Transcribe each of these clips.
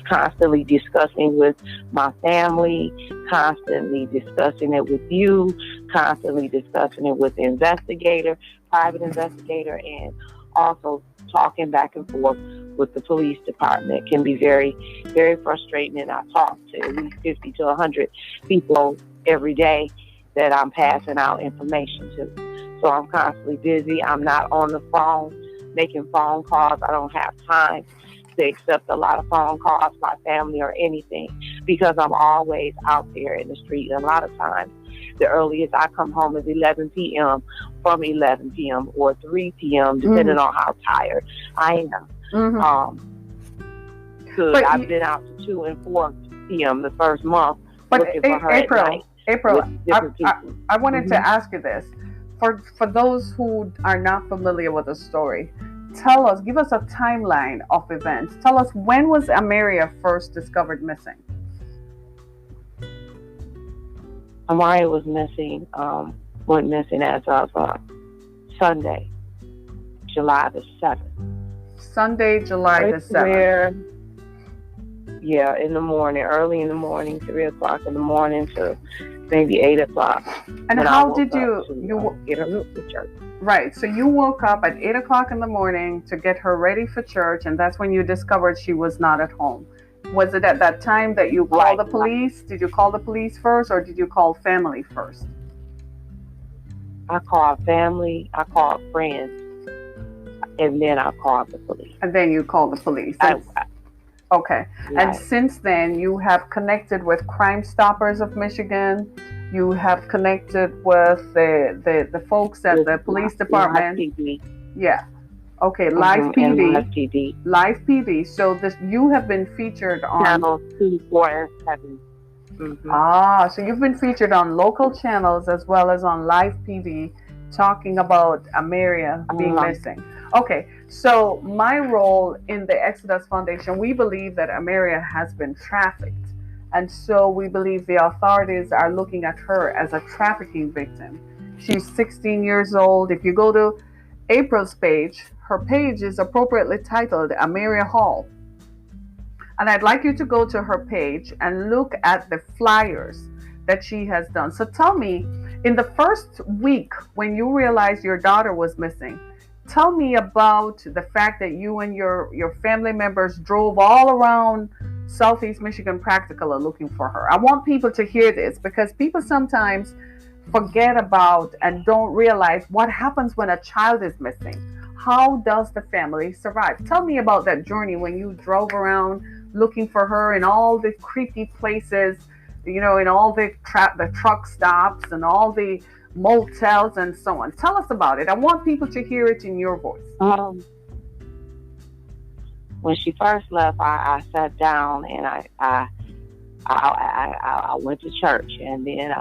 constantly discussing with my family, constantly discussing it with you, constantly discussing it with the investigator, private investigator, and also talking back and forth with the police department. It can be very, very frustrating, and I talk to at least 50 to 100 people every day that I'm passing out information to. So I'm constantly busy. I'm not on the phone making phone calls. I don't have time to accept a lot of phone calls, my family or anything, because I'm always out there in the street. And a lot of times, the earliest I come home is 11 p.m. from 11 p.m. or 3 p.m., depending on how tired I am. But I've been out to 2 and 4 p.m. the first month looking for her at night. April, I wanted to ask you this. For those who are not familiar with the story, give us a timeline of events. Tell us, when was Amaria first discovered missing? Amaria was missing, went missing as of Sunday, July the 7th. Sunday, July the 7th. Yeah, in the morning, early in the morning, 3 o'clock in the morning to maybe 8 o'clock. And how did you get her ready for church? Right, so you woke up at 8 o'clock in the morning to get her ready for church, and that's when you discovered she was not at home. Was it at that time that you called the police? Did you call the police first, or did you call family first? I called family, I called friends, and then I called the police. And then you called the police. Okay. Right. And since then, you have connected with Crime Stoppers of Michigan. You have connected with the folks at the police department. Live PD. Yeah. Okay. Live PD. Live PD. Live PD. So you have been featured on channels 2, 4, and 7. So you've been featured on local channels as well as on Live PD, talking about Amaria being missing. Okay, so my role in the Exodus Foundation, we believe that Amaria has been trafficked. And so we believe the authorities are looking at her as a trafficking victim. She's 16 years old. If you go to April's page, her page is appropriately titled Amaria Hall. And I'd like you to go to her page and look at the flyers that she has done. So tell me, in the first week when you realized your daughter was missing, tell me about the fact that you and your family members drove all around Southeast Michigan Practical looking for her. I want people to hear this, because people sometimes forget about and don't realize what happens when a child is missing. How does the family survive? Tell me about that journey when you drove around looking for her in all the creepy places, in all the truck stops and all the motels and so on. Tell us about it. I want people to hear it in your voice. When she first left, I sat down and I went to church, and then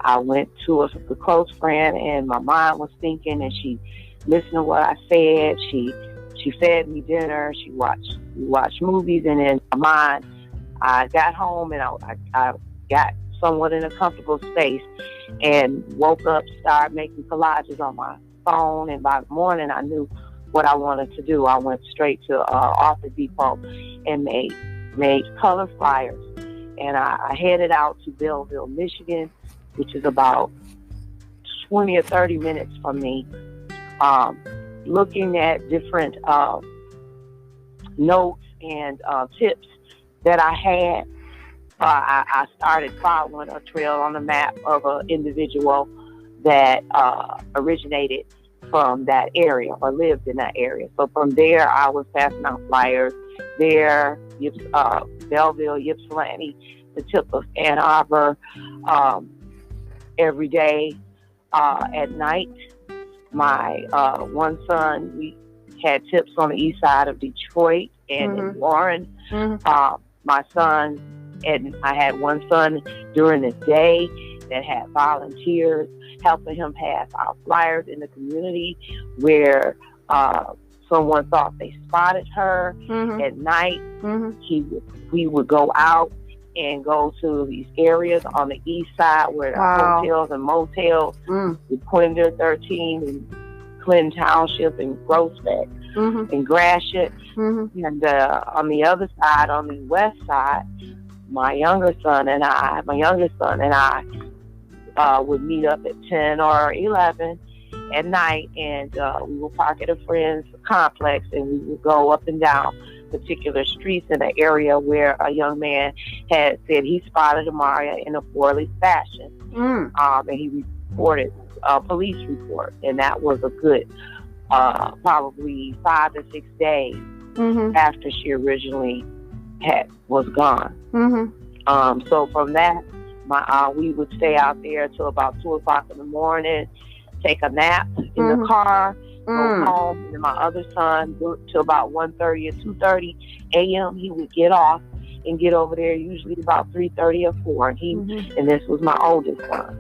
I went to a close friend, and my mind was thinking, and she listened to what I said. She fed me dinner. We watched movies, and in my mind, I got home and I got somewhat in a comfortable space and woke up, started making collages on my phone, and by the morning I knew what I wanted to do. I went straight to Office Depot and made color flyers, and I headed out to Belleville, Michigan, which is about 20 or 30 minutes from me, looking at different notes and tips that I had. I started following a trail on the map of an individual that originated from that area or lived in that area. So from there, I was passing out flyers there, Belleville, Ypsilanti, the tip of Ann Arbor, every day. At night, my one son, we had tips on the east side of Detroit and in Warren. My son, and I had one son during the day that had volunteers helping him pass out flyers in the community where someone thought they spotted her. At night. We would go out and go to these areas on the east side where the hotels and motels, with Clinton 13 and Clinton Township and Groesbeck. in Gratiot. Mm-hmm. And on the other side, on the west side, my youngest son and I would meet up at 10 or 11 at night, and we would park at a friend's complex, and we would go up and down particular streets in an area where a young man had said he spotted Amaria in a poorly fashion. And he reported a police report, and that was a good probably 5 to 6 days after she originally was gone. So from that, we would stay out there till about 2 o'clock in the morning, take a nap in the car, go home, and my other son, till about 1:30 or 2:30 a.m., he would get off and get over there usually about 3:30 or 4. And this was my oldest son.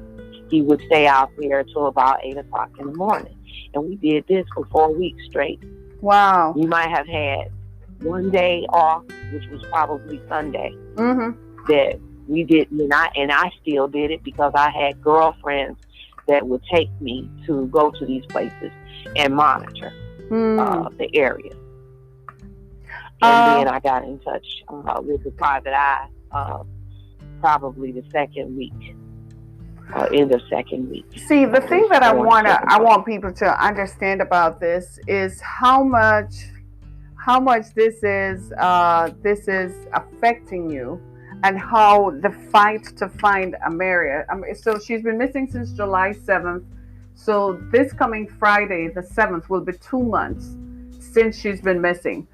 He would stay out there till about 8 o'clock in the morning. And we did this for 4 weeks straight. Wow. We might have had one day off, which was probably Sunday, that we didn't, and I still did it because I had girlfriends that would take me to go to these places and monitor the area. And then I got in touch with the private eye probably the second week, in the second week. See, the thing that I want people to understand about this is how much this is affecting you, and how the fight to find Amaria. So she's been missing since July 7th. So this coming Friday, the 7th, will be 2 months since she's been missing.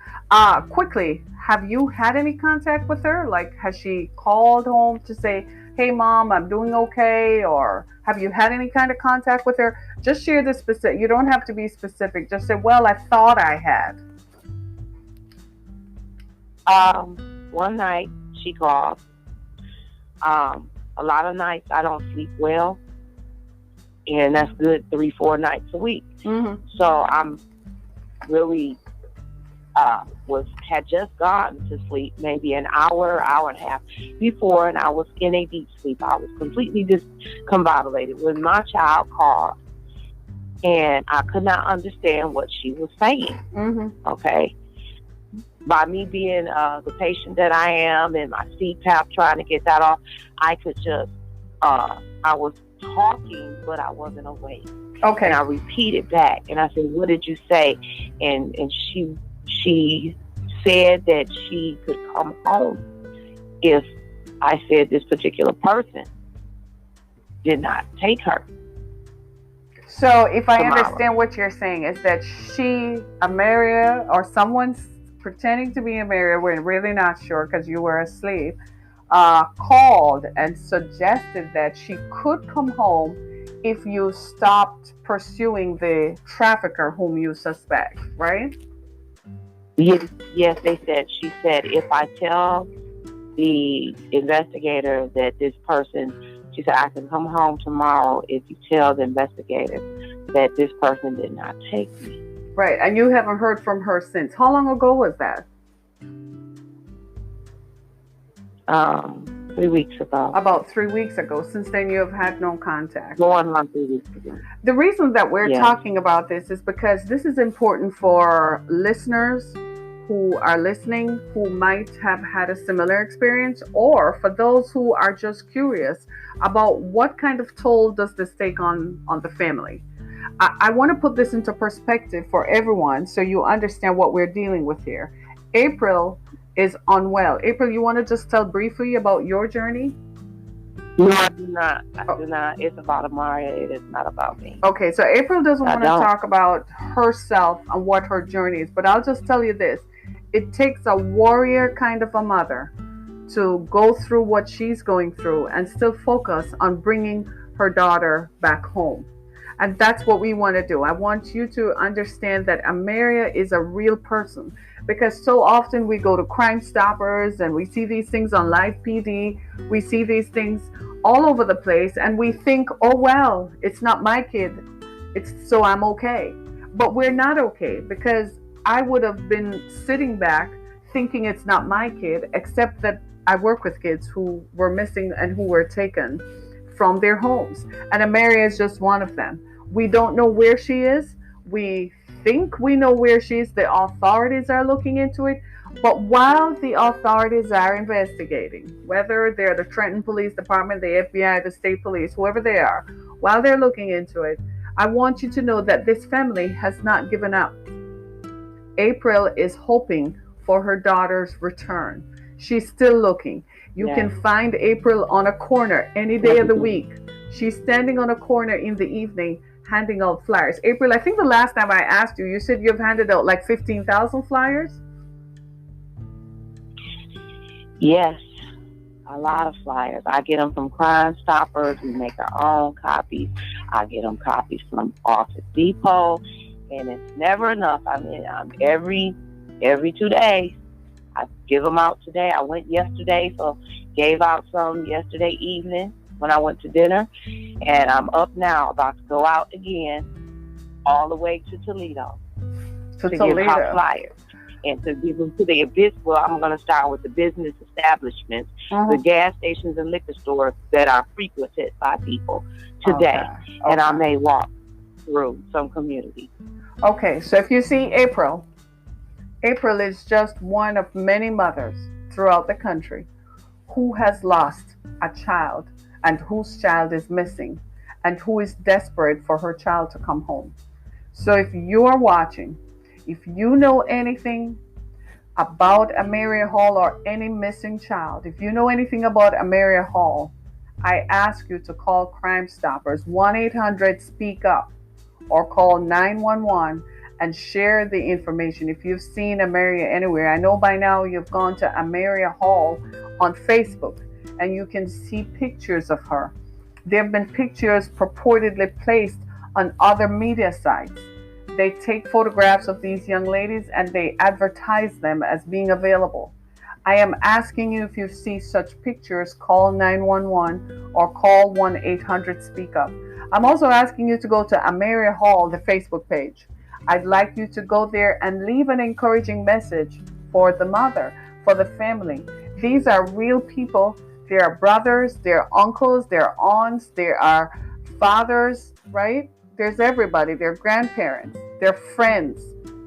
Quickly, have you had any contact with her? Like, has she called home to say, hey, Mom, I'm doing okay? Or have you had any kind of contact with her? Just share the specific. You don't have to be specific. Just say, well, I thought I had. One night she called. A lot of nights I don't sleep well, and that's good 3-4 nights a week. So I'm really had just gotten to sleep maybe an hour and a half before, and I was in a deep sleep. I was completely discombobulated when my child called, and I could not understand what she was saying. Okay. By me being the patient that I am, and my CPAP, trying to get that off, I could just, I was talking, but I wasn't awake. Okay. And I repeated back, and I said, what did you say? And she said that she could come home if I said this particular person did not take her. So if I understand what you're saying, is that Amaria, or someone's pretending to be Amaria, we're really not sure because you were asleep, called and suggested that she could come home if you stopped pursuing the trafficker whom you suspect, right? Yes, she said, if I tell the investigator that this person, she said, I can come home tomorrow if you tell the investigator that this person did not take me. Right, and you haven't heard from her since. How long ago was that? 3 weeks ago. About 3 weeks ago. Since then, you have had no contact. Going on 3 weeks ago. The reason that we're talking about this is because this is important for listeners who are listening, who might have had a similar experience, or for those who are just curious about what kind of toll does this take on the family. I want to put this into perspective for everyone so you understand what we're dealing with here. April is unwell. April, you want to just tell briefly about your journey? No, I do not. I do not. It's about Amaria. It is not about me. Okay, so April doesn't want to talk about herself and what her journey is, but I'll just tell you this. It takes a warrior kind of a mother to go through what she's going through and still focus on bringing her daughter back home. And that's what we want to do. I want you to understand that Amaria is a real person, because so often we go to Crime Stoppers and we see these things on Live PD. We see these things all over the place and we think, oh, well, it's not my kid. So I'm okay. But we're not okay, because I would have been sitting back thinking it's not my kid, except that I work with kids who were missing and who were taken from their homes. And Amaria is just one of them. We don't know where she is. We think we know where she is. The authorities are looking into it. But while the authorities are investigating, whether they're the Trenton Police Department, the FBI, the state police, whoever they are, while they're looking into it, I want you to know that this family has not given up. April is hoping for her daughter's return. She's still looking. You can find April on a corner any day of the week. She's standing on a corner in the evening handing out flyers. April, I think the last time I asked you, you said you've handed out like 15,000 flyers? Yes, a lot of flyers. I get them from Crime Stoppers. We make our own copies. I get them copies from Office Depot, and it's never enough. I mean, every 2 days, I give them out today. I went yesterday, so gave out some yesterday evening when I went to dinner, and I'm up now about to go out again all the way to Toledo to give out flyers and to give them to the business. Well, I'm going to start with the business establishments, the gas stations and liquor stores that are frequented by people today, and I may walk through some communities. Okay, so if you see April is just one of many mothers throughout the country who has lost a child and whose child is missing and who is desperate for her child to come home. So if you are watching, if you know anything about Amaria Hall or any missing child, if you know anything about Amaria Hall, I ask you to call Crime Stoppers, 1-800-SPEAK-UP, or call 911 and share the information. If you've seen Amaria anywhere, I know by now you've gone to Amaria Hall on Facebook and you can see pictures of her. There have been pictures purportedly placed on other media sites. They take photographs of these young ladies and they advertise them as being available. I am asking you, if you see such pictures, call 911 or call 1-800-SPEAK-UP. I'm also asking you to go to Amaria Hall, the Facebook page. I'd like you to go there and leave an encouraging message for the mother, for the family. These are real people. They are brothers, they're uncles, they're aunts, there are fathers, right? There's everybody. They're grandparents, they're friends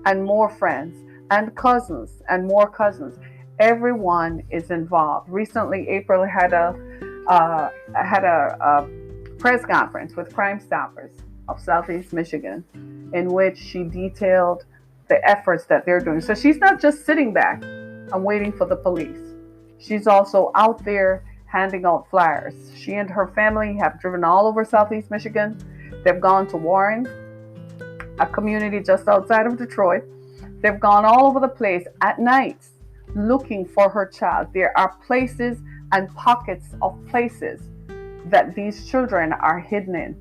and more friends, and cousins and more cousins. Everyone is involved. Recently, April had a press conference with Crime Stoppers of Southeast Michigan, in which she detailed the efforts that they're doing. So she's not just sitting back and waiting for the police. She's also out there handing out flyers. She and her family have driven all over Southeast Michigan. They've gone to Warren, a community just outside of Detroit. They've gone all over the place at night looking for her child. There are places and pockets of places that these children are hidden in.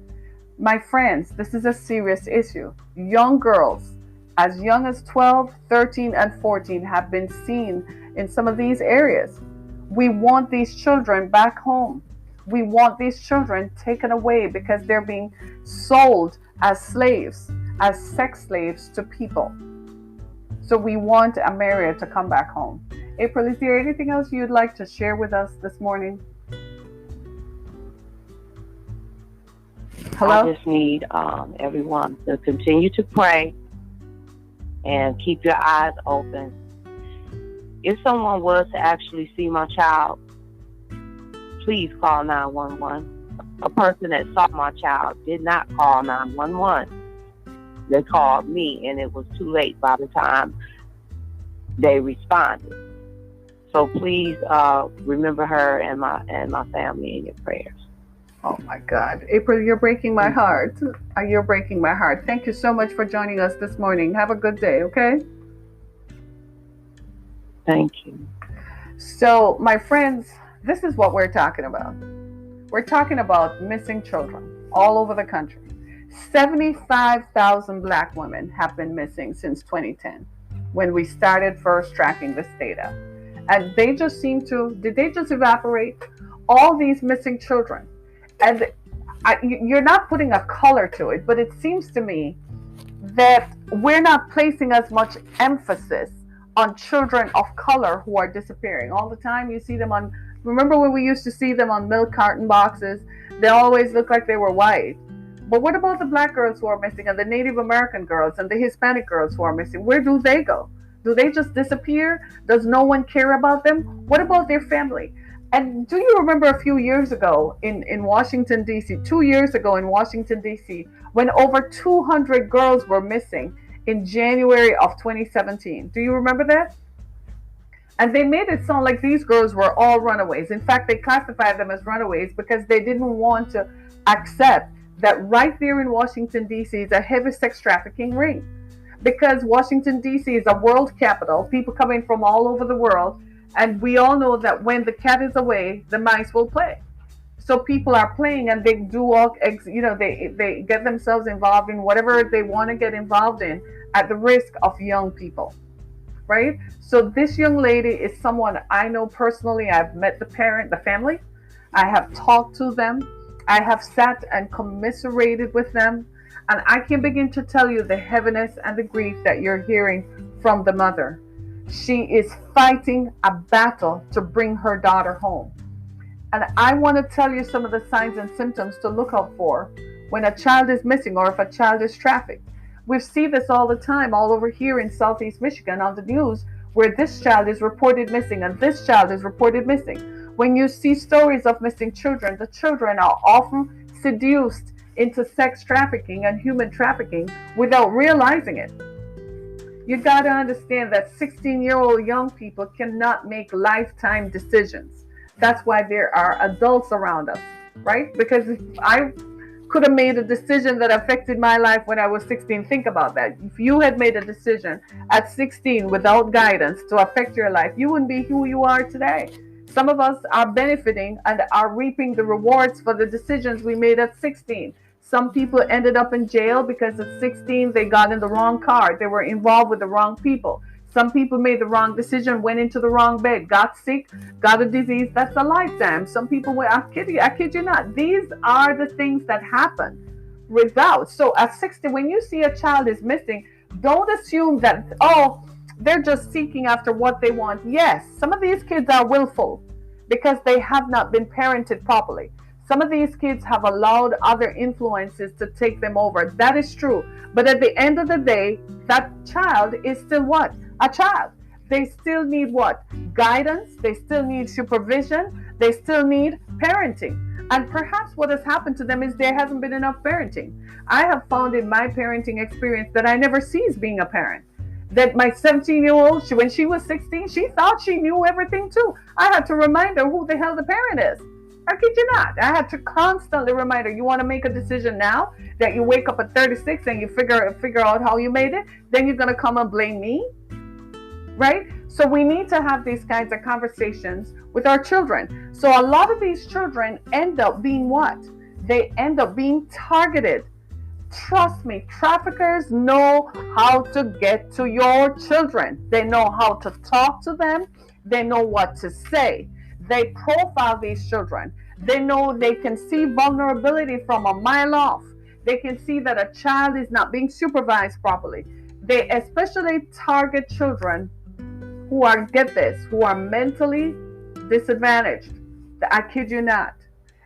My friends, this is a serious issue. Young girls as young as 12, 13, and 14 have been seen in some of these areas. We want these children back home. We want these children taken away because they're being sold as slaves, as sex slaves to people. So we want Amaria to come back home. April, is there anything else you'd like to share with us this morning? Hello? I just need everyone to continue to pray and keep your eyes open. If someone was to actually see my child, please call 911. A person that saw my child did not call 911. They called me, and it was too late by the time they responded. So please remember her and my family in your prayers. Oh my God. April, you're breaking my heart. You're breaking my heart. Thank you so much for joining us this morning. Have a good day, okay? Thank you. So, my friends, this is what we're talking about. We're talking about missing children all over the country. 75,000 Black women have been missing since 2010, when we started first tracking this data. And they just seem to, did they just evaporate? All these missing children. And you're not putting a color to it, but it seems to me that we're not placing as much emphasis on children of color who are disappearing. All the time you see them on, remember when we used to see them on milk carton boxes? They always look like they were white. But what about the black girls who are missing and the Native American girls and the Hispanic girls who are missing? Where do they go? Do they just disappear? Does no one care about them? What about their family? And do you remember a few years ago in Washington, D.C., 2 years ago in Washington, D.C., when over 200 girls were missing in January of 2017? Do you remember that? And they made it sound like these girls were all runaways. In fact, they classified them as runaways because they didn't want to accept that right there in Washington, D.C. is a heavy sex trafficking ring. Because Washington, D.C. is a world capital, people coming from all over the world, and we all know that when the cat is away, the mice will play. So people are playing and they do all, they get themselves involved in whatever they want to get involved in at the risk of young people. Right? So this young lady is someone I know personally. I've met the parent, the family. I have talked to them. I have sat and commiserated with them. And I can begin to tell you the heaviness and the grief that you're hearing from the mother. She is fighting a battle to bring her daughter home. And I want to tell you some of the signs and symptoms to look out for when a child is missing or if a child is trafficked. We see this all the time, all over here in Southeast Michigan on the news, where this child is reported missing and this child is reported missing. When you see stories of missing children, the children are often seduced into sex trafficking and human trafficking without realizing it. You got to understand that 16-year-old young people cannot make lifetime decisions. That's why there are adults around us, right? Because if I could have made a decision that affected my life when I was 16. Think about that. If you had made a decision at 16 without guidance to affect your life, you wouldn't be who you are today. Some of us are benefiting and are reaping the rewards for the decisions we made at 16. Some people ended up in jail because at 16 they got in the wrong car. They were involved with the wrong people. Some people made the wrong decision, went into the wrong bed, got sick, got a disease. That's a lifetime. Some people were, I kid you not. These are the things that happen without. So at 60, when you see a child is missing, don't assume that, they're just seeking after what they want. Yes, some of these kids are willful because they have not been parented properly. Some of these kids have allowed other influences to take them over. That is true. But at the end of the day, that child is still what? A child. They still need what? Guidance. They still need supervision. They still need parenting. And perhaps what has happened to them is there hasn't been enough parenting. I have found in my parenting experience that I never ceased being a parent. That my 17-year-old, when she was 16, she thought she knew everything too. I had to remind her who the hell the parent is. I kid you not. I had to constantly remind her, you want to make a decision now that you wake up at 36 and you figure out how you made it, then you're going to come and blame me? Right? So we need to have these kinds of conversations with our children. So a lot of these children end up being what? They end up being targeted. Trust me, traffickers know how to get to your children. They know how to talk to them. They know what to say. They profile these children. They know they can see vulnerability from a mile off. They can see that a child is not being supervised properly. They especially target children who are, get this, who are mentally disadvantaged. I kid you not.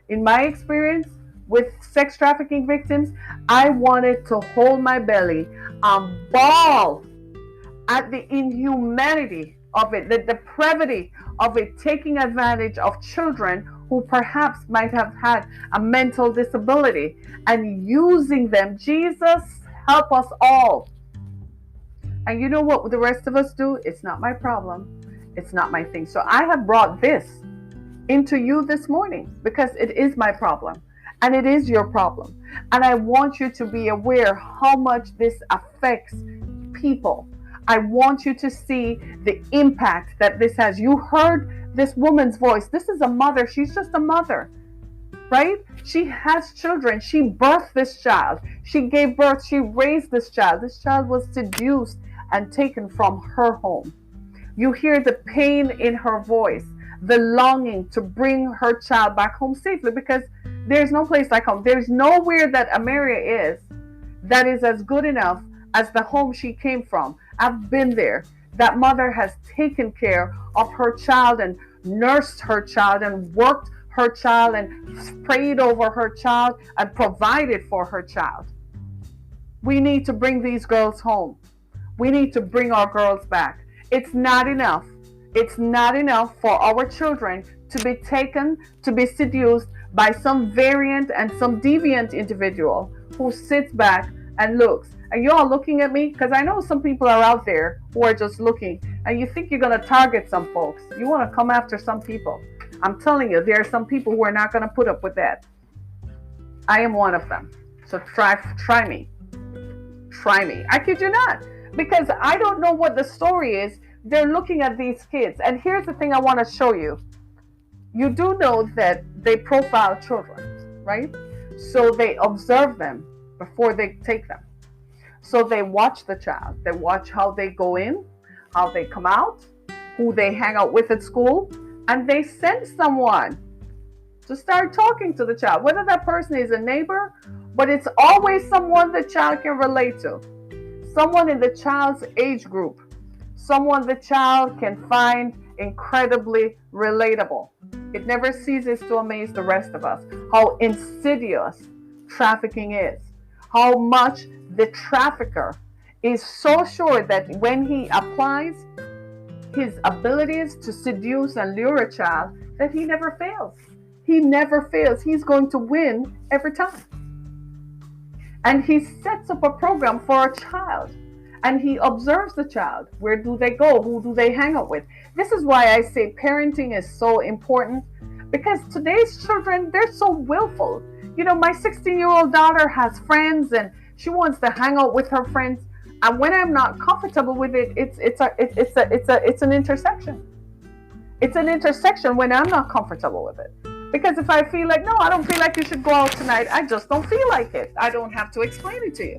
In my experience with sex trafficking victims, I wanted to hold my belly and bawl at the inhumanity of it, the depravity of it, taking advantage of children who perhaps might have had a mental disability and using them. Jesus, help us all. And you know what the rest of us do? It's not my problem. It's not my thing. So I have brought this into you this morning because it is my problem and it is your problem. And I want you to be aware how much this affects people. I want you to see the impact that this has. You heard this woman's voice. This is a mother. She's just a mother, right? She has children. She birthed this child. She gave birth. She raised this child. This child was seduced and taken from her home. You hear the pain in her voice, the longing to bring her child back home safely, because there's no place like home. There's nowhere that Amaria is that is as good enough as the home she came from. I've been there. That mother has taken care of her child and nursed her child and worked her child and prayed over her child and provided for her child. We need to bring these girls home. We need to bring our girls back. It's not enough. It's not enough for our children to be taken, to be seduced by some variant and some deviant individual who sits back and looks. And you're all looking at me because I know some people are out there who are just looking, and you think you're going to target some folks. You want to come after some people. I'm telling you, there are some people who are not going to put up with that. I am one of them. So try me. Try me. I kid you not. Because I don't know what the story is. They're looking at these kids. And here's the thing I want to show you. You do know that they profile children, right? So they observe them before they take them. So they watch the child. They watch how they go in, how they come out, who they hang out with at school, and they send someone to start talking to the child, whether that person is a neighbor, but it's always someone the child can relate to, someone in the child's age group, someone the child can find incredibly relatable. It never ceases to amaze the rest of us how insidious trafficking is, how much the trafficker is so sure that when he applies his abilities to seduce and lure a child, that he never fails. He never fails. He's going to win every time. And he sets up a program for a child. And he observes the child. Where do they go? Who do they hang out with? This is why I say parenting is so important. Because today's children, they're so willful. You know, my 16-year-old daughter has friends and she wants to hang out with her friends. And when I'm not comfortable with it, it's an intersection. It's an intersection when I'm not comfortable with it. Because if I feel like, no, I don't feel like you should go out tonight, I just don't feel like it. I don't have to explain it to you,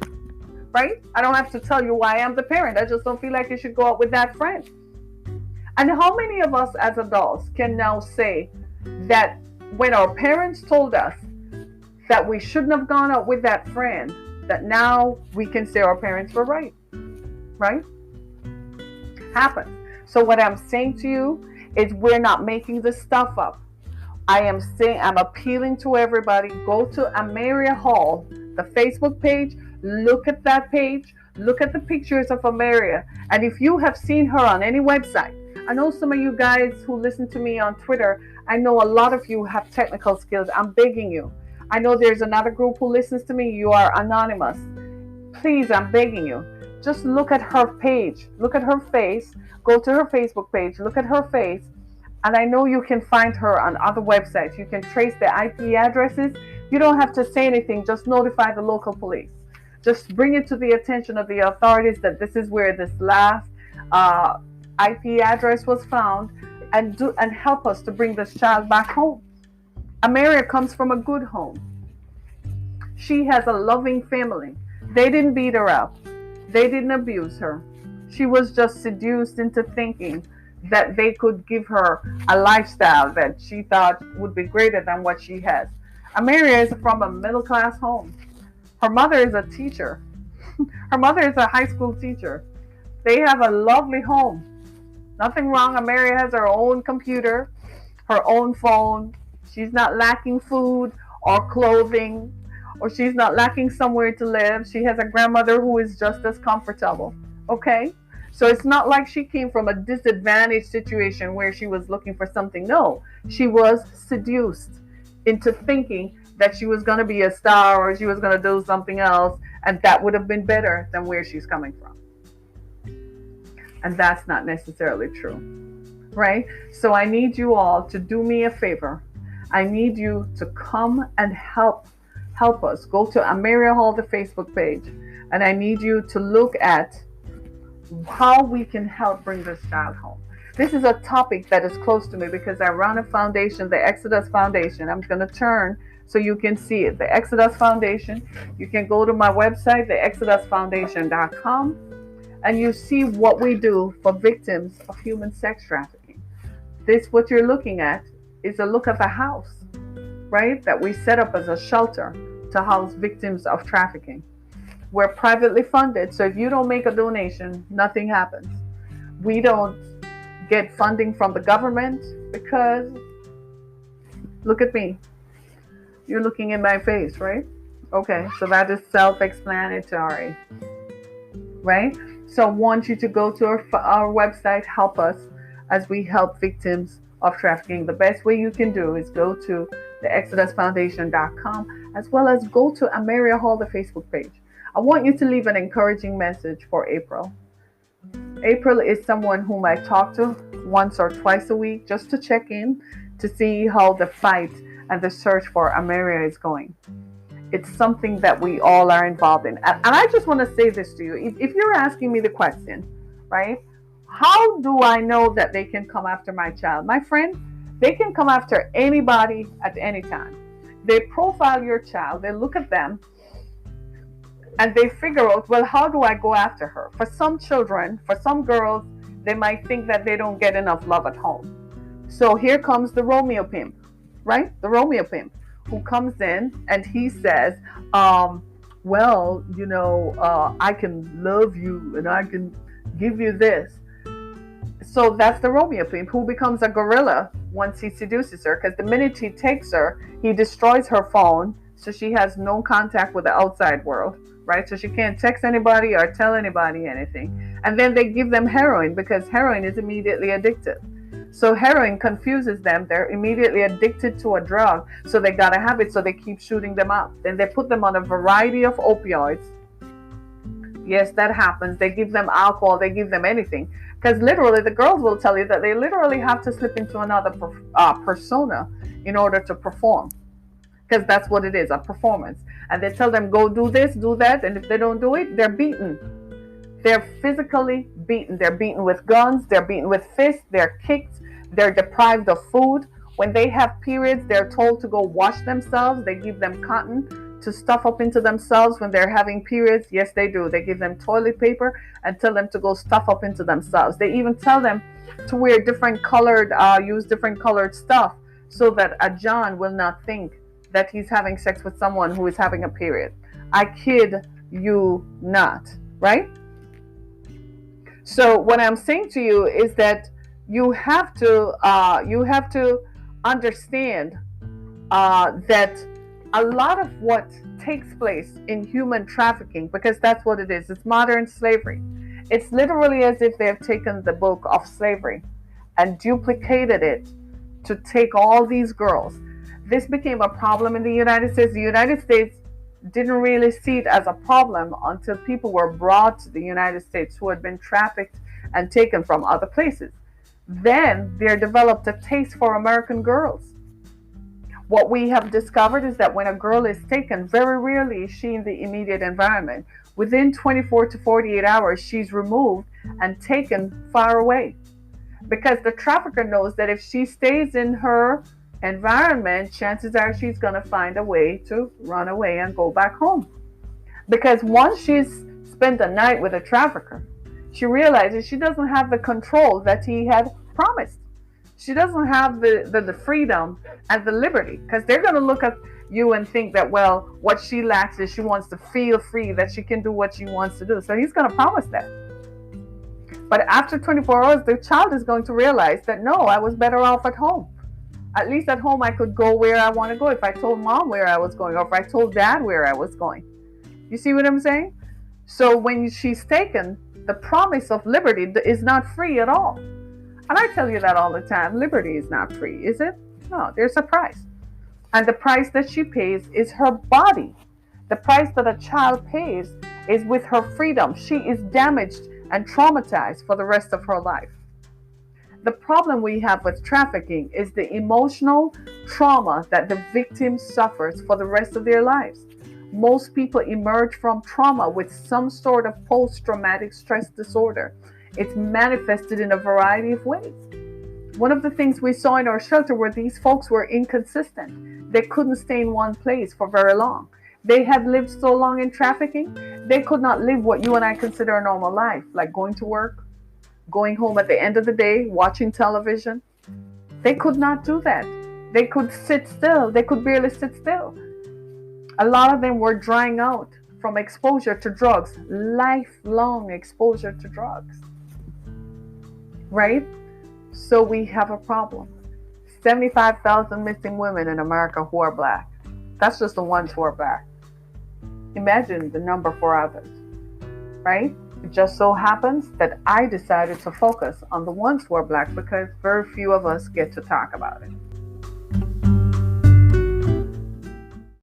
right? I don't have to tell you why I'm the parent. I just don't feel like you should go out with that friend. And how many of us as adults can now say that when our parents told us that we shouldn't have gone out with that friend, that now we can say our parents were right? Right? Happens. So what I'm saying to you is we're not making this stuff up. I'm appealing to everybody. Go to Amaria Hall, the Facebook page. Look at that page. Look at the pictures of Amaria. And if you have seen her on any website, I know some of you guys who listen to me on Twitter, I know a lot of you have technical skills. I'm begging you. I know there's another group who listens to me. You are anonymous. Please, I'm begging you. Just look at her page. Look at her face. Go to her Facebook page. Look at her face. And I know you can find her on other websites. You can trace the IP addresses. You don't have to say anything. Just notify the local police. Just bring it to the attention of the authorities that this is where this last IP address was found, and help us to bring this child back home. Amaria comes from a good home. She has a loving family. They didn't beat her up. They didn't abuse her. She was just seduced into thinking that they could give her a lifestyle that she thought would be greater than what she has. Amaria is from a middle-class home. Her mother is a teacher. Her mother is a high school teacher. They have a lovely home. Nothing wrong. Amaria has her own computer, her own phone. She's not lacking food or clothing, or she's not lacking somewhere to live. She has a grandmother who is just as comfortable. Okay? So it's not like she came from a disadvantaged situation where she was looking for something. No, she was seduced into thinking that she was going to be a star or she was going to do something else, and that would have been better than where she's coming from. And that's not necessarily true, right? So I need you all to do me a favor. I need you to come and help us. Go to Amaria Hall, the Facebook page, and I need you to look at how we can help bring this child home. This is a topic that is close to me because I run a foundation, the Exodus Foundation. I'm going to turn so you can see it. The Exodus Foundation. You can go to my website, theexodusfoundation.com, and you see what we do for victims of human sex trafficking. This, what you're looking at, is a look of a house, right? That we set up as a shelter to house victims of trafficking. We're privately funded, so if you don't make a donation, nothing happens. We don't get funding from the government because Look at me. You're looking in my face, right? Okay, so that is self-explanatory, right? So I want you to go to our website, help us as we help victims of trafficking. The best way you can do is go to the exodusfoundation.com, as well as go to Amaria Hall, the Facebook page. I want you to leave an encouraging message for April. April is someone whom I talk to once or twice a week just to check in to see how the fight and the search for Amaria is going. It's something that we all are involved in. And I just want to say this to you. If you're asking me the question, right, how do I know that they can come after my child? My friend, they can come after anybody at any time. They profile your child, they look at them, and they figure out, well, how do I go after her? For some children, for some girls, they might think that they don't get enough love at home. So here comes the Romeo pimp, right? The Romeo pimp who comes in and he says, well, I can love you and I can give you this. So that's the Romeo pimp who becomes a gorilla once he seduces her, because the minute he takes her, he destroys her phone, so she has no contact with the outside world, right? So she can't text anybody or tell anybody anything. And then they give them heroin because heroin is immediately addictive. So heroin confuses them. They're immediately addicted to a drug. So they got to have it. So they keep shooting them up. Then they put them on a variety of opioids. Yes, that happens. They give them alcohol. They give them anything. Because literally the girls will tell you that they literally have to slip into another persona in order to perform. Because that's what it is, a performance. And they tell them, go do this, do that. And if they don't do it, they're beaten. They're physically beaten. They're beaten with guns. They're beaten with fists. They're kicked. They're deprived of food. When they have periods, they're told to go wash themselves. They give them cotton to stuff up into themselves when they're having periods. Yes, they do. They give them toilet paper and tell them to go stuff up into themselves. They even tell them to wear use different colored stuff so that a John will not think that he's having sex with someone who is having a period. I kid you not, right? So what I'm saying to you is that you have to understand that a lot of what takes place in human trafficking, because that's what it is, it's modern slavery. It's literally as if they've taken the book of slavery and duplicated it to take all these girls. This became a problem in the United States. The United States didn't really see it as a problem until people were brought to the United States who had been trafficked and taken from other places. Then there developed a taste for American girls. What we have discovered is that when a girl is taken, very rarely is she in the immediate environment. Within 24 to 48 hours, she's removed and taken far away. Because the trafficker knows that if she stays in her environment, chances are she's going to find a way to run away and go back home. Because once she's spent a night with a trafficker, she realizes she doesn't have the control that he had promised. She doesn't have the freedom and the liberty, because they're going to look at you and think that, well, what she lacks is she wants to feel free, that she can do what she wants to do. So he's going to promise that. But after 24 hours, the child is going to realize that, no, I was better off at home. At least at home, I could go where I want to go. If I told mom where I was going, or if I told dad where I was going. You see what I'm saying? So when she's taken, the promise of liberty is not free at all. And I tell you that all the time. Liberty is not free, is it? No, there's a price. And the price that she pays is her body. The price that a child pays is with her freedom. She is damaged and traumatized for the rest of her life. The problem we have with trafficking is the emotional trauma that the victim suffers for the rest of their lives. Most people emerge from trauma with some sort of post-traumatic stress disorder. It's manifested in a variety of ways. One of the things we saw in our shelter were these folks were inconsistent. They couldn't stay in one place for very long. They had lived so long in trafficking, they could not live what you and I consider a normal life, like going to work, going home at the end of the day, watching television. They could not do that. They could sit still. They could barely sit still. A lot of them were drying out from exposure to drugs, lifelong exposure to drugs. Right? So we have a problem. 75,000 missing women in America who are black. That's just the ones who are black. Imagine the number for others, right? It just so happens that I decided to focus on the ones who are black because very few of us get to talk about it.